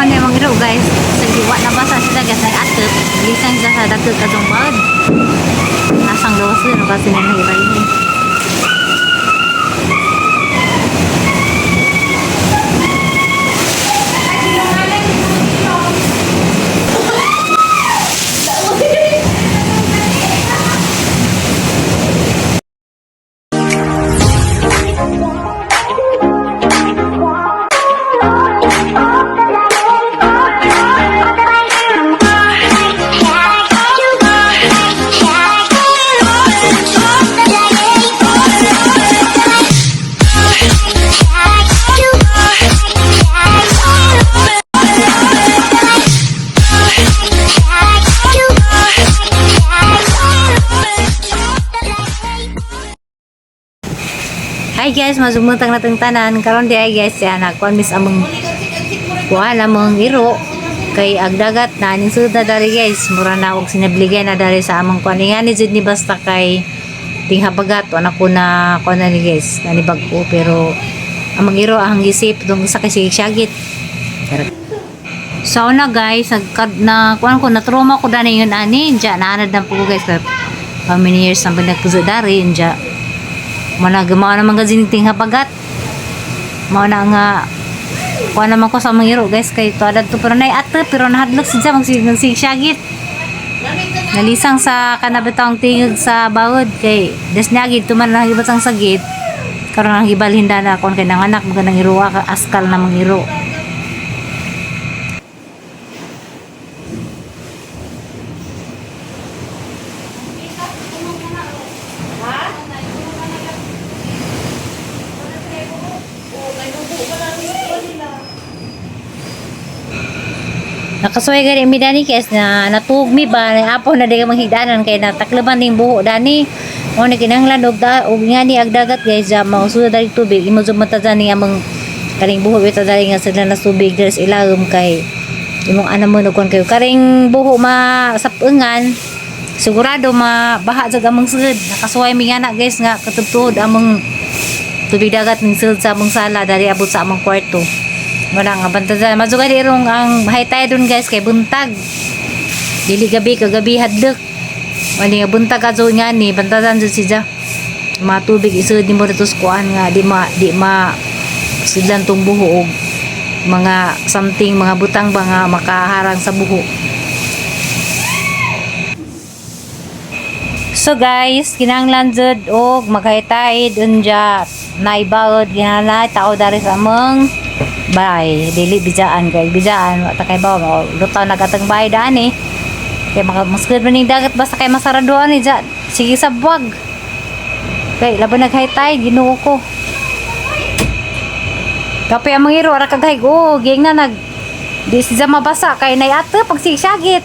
na yung mga iro guys. Sa diwa na basa sila guys. Nag-atip. Lisan sila sa datot katong baad. Nasang lawas yun. Kasi na nahibay yun. Hi guys, masugmuntang natong tanan karon di ay guys ya nagkuan mis among kuan among iro kay agdagat na aning suda dari guys mura na og sinabligay na dari sa among kuan ni jud ni basta kay tinghabagat anak ko na kuan na ni guys na ni bag-o pero among iro ang gisip dong sa kay sigit. So na guys na kuan ko na trauma ko dani yun ani ja naanad na po guys how many years ang pinagkuzo dari ja mana gamawa naman gazing tinghabagat mao na nga kuha naman ko sa mga iro guys kay tuadad to pero naiate pero nahadlok siya magsigsagit nalisang sa kanabitang tingog sa bawod kay desnyagid tuman lang gibatang sagit karon ang gibalhinda na kon kay nanganak magandang iruwa ka askal na mga iro. Nakasuway gani mi dani guys na natugmi ba na apo na diga manghigdanan kay natakleban ning buho dani mo ni kinahanglan og nga ni agdagat guys ja mausuda dari tubig imo jud mata dani among karing buho bita dari nga sila na tubig deres ilagom kay imong ana mo kon kayo karing buho masapengan sigurado mabaha jud among sud nakasuway mi nga na guys nga katubtod among tubig dagat ning sud sa among sala dari abot sa among kwarto. Wala nga bantasan mazugad irong ang high tide dun guys kay buntag dili gabi kagabi hadlok wali nga buntag azo nga ni bantasan jud siya mga tubig isud ni mo dito kuan nga di ma sidlan tong buho og mga something mga butang ba nga makaharang sa buho. So guys kinahanglan jud og mag-high tide unja naibawod ginala tao dari sa among balay dili bijaan kay bijaan wa ta kay bawo lutaw nagatang bay daan kay masked man ning dagat basta kay masaraduan ni ja sige sa buwag kay laban nag high tide Ginoo ko kape ang mga iro ara kagay ging na nag di siya mabasa kay naiate pag sigsagit.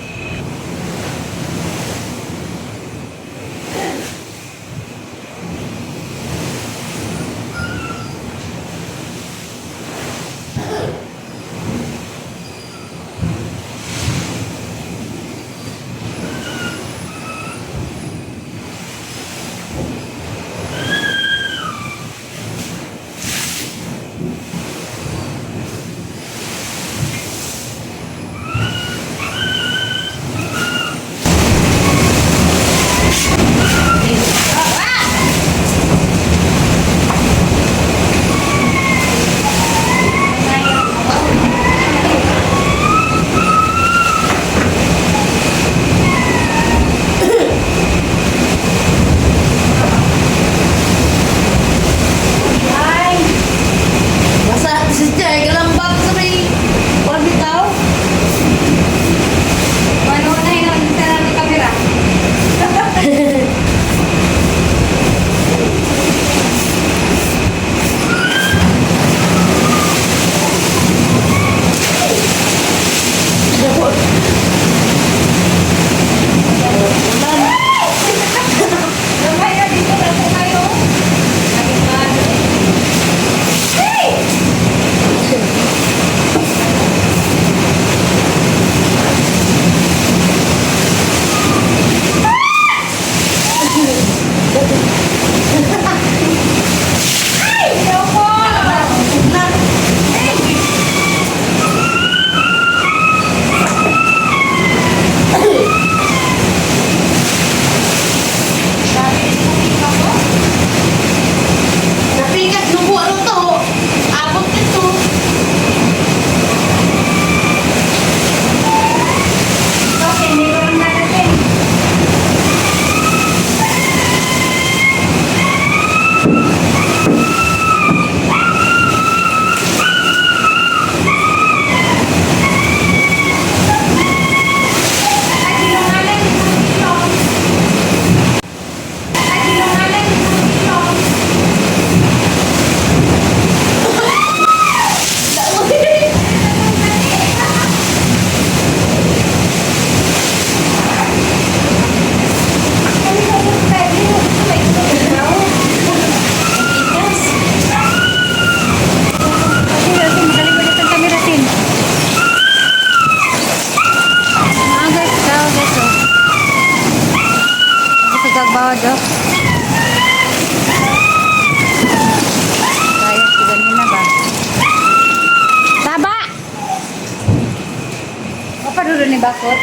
bakot.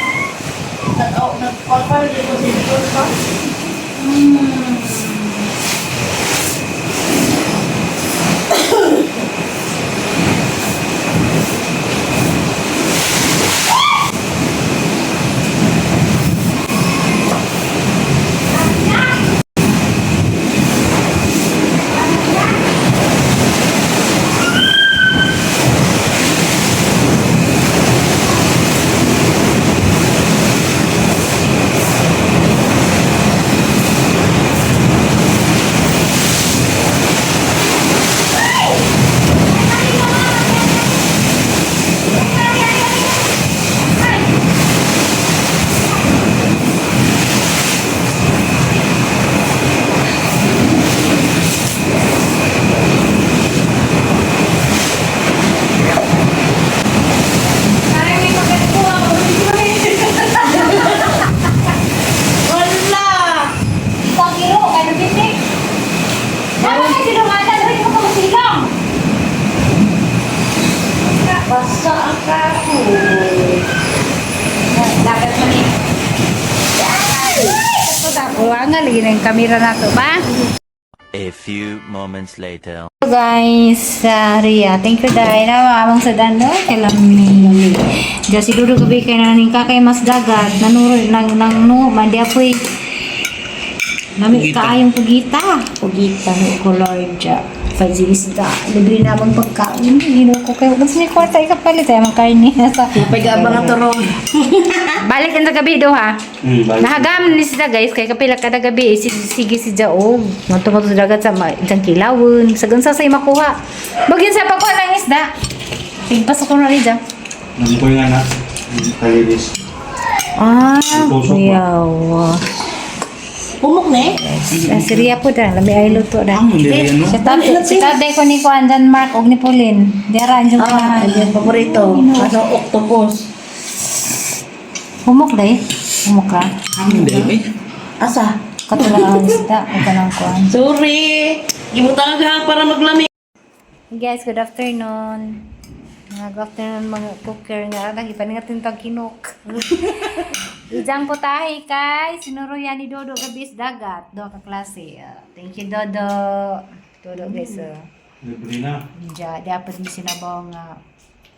Nag-offer dito si Tulpa. Basta ang kako. Dapat man eh. Uwangan lagi na yung kamera na to ba? A few moments later. So guys, Ria, thank you dahil na mamang sa dano. Kailangan Diyan si Dudu gabi kay naning kakay mas dagat. Nanuro nang no, mandi apoy. Nami kaayong pugita. Pugita no color dya. Fajisda. Libre namang pagkain. Gino ko kayo. Gusto ni kwarta ikapalit ay makain niya sa. Pagabang ang turong. Balik ang gabi do ha. Nahagam ni sila guys kay kapila kada gabi sige si Jaog. Mato sa dagat sa dang kilawon. Sagan sa makuha. Bagin sa pagkuha ng isda. Tigpas ako na rin dyan. Namukoy nga na. Kalilis. Kuyaw. Pumok na eh. Si Ria po da. Lami ay luto da. Hindi yan, no? Si tatay ko ni Kuan Jan Mark og ni Pauline. Dira anjong Ah, ka. yan paborito. Ano, octopus. Humok day. Humok ka. Hindi eh. Asa? Katulang ang isda. Huwag ka ng Kuan. Sorry. Gibutang ka para maglami. Guys, good afternoon. Good afternoon mga cooker nga. Lagi pa natin itong kinok. Ijang po tayo kay sinuro yan ni Dodo kabis dagat. Do ka klase. Thank you Dodo. Dodo guys. Libre na. Dapat di sinabaw nga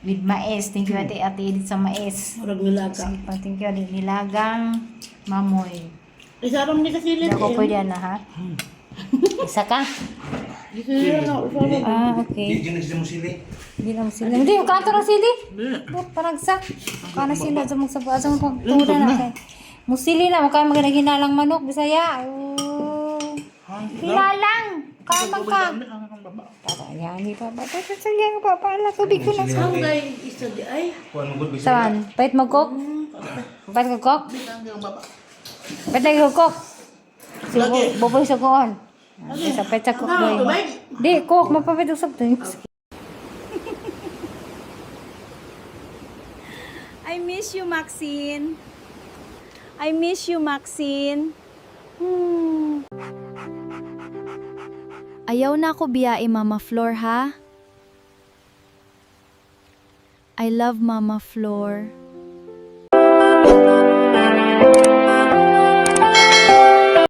with mais. Thank you ate edit sa mais. Murag nilaga. Thank you ate nilagang mamoy. Isaram ni kasilit Ako pwede na ha. Isa ka? Gisulit na. Okay. Hindi na sila mo sili. Hindi lang sila. Hindi, yung kanto ng sili. Parang sak. Kana sila sa mga sabaw. Sa mga tuda na kay. Musili na. Mukha magandang hinalang manok. Bisaya. Hinalang. Kamang ka. Tatayani pa ba? Tatayani pa pa. Ala, tubig ko na sa. Hanggang isa di ay. Kuha mo good Saan? Pahit magkok? Pahit magkok? Pahit lagi magkok? Buboy sa kuon. Sa pahit sa cook boy. Di, cook. Mapapit usap to. I miss you, Maxine. I miss you, Maxine. Ayaw na ako biyae, Mama Flor, ha? I love Mama Flor.